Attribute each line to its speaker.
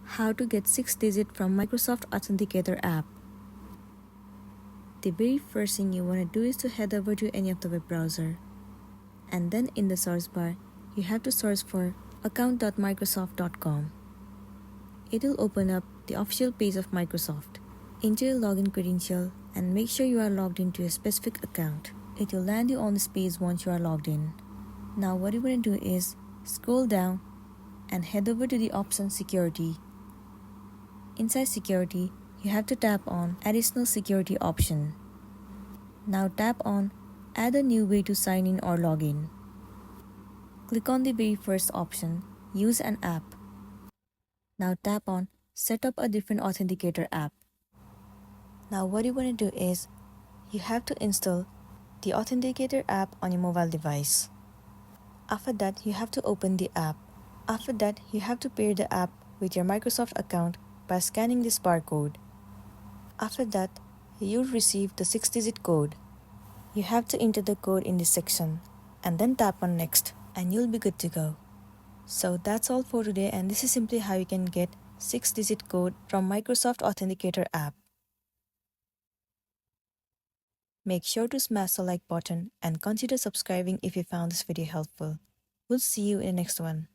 Speaker 1: How to get 6-digit from Microsoft Authenticator app. The very first thing you want to do is to head over to any of the web browser. And then in the source bar, you have to search for account.microsoft.com. It will open up the official page of Microsoft. Enter your login credential and make sure you are logged into a specific account. It will land you on this page once you are logged in. Now what you want to do is scroll down and head over to the option Security. Inside Security, you have to tap on Additional Security option. Now tap on Add a new way to sign in or log in. Click on the very first option, Use an app. Now tap on Set up a different authenticator app. Now what you want to do is, you have to install the authenticator app on your mobile device. After that, you have to open the app. After that, you have to pair the app with your Microsoft account by scanning this barcode. After that, you'll receive the 6-digit code. You have to enter the code in this section and then tap on Next and you'll be good to go. So that's all for today, and this is simply how you can get 6-digit code from Microsoft Authenticator app. Make sure to smash the like button and consider subscribing if you found this video helpful. We'll see you in the next one.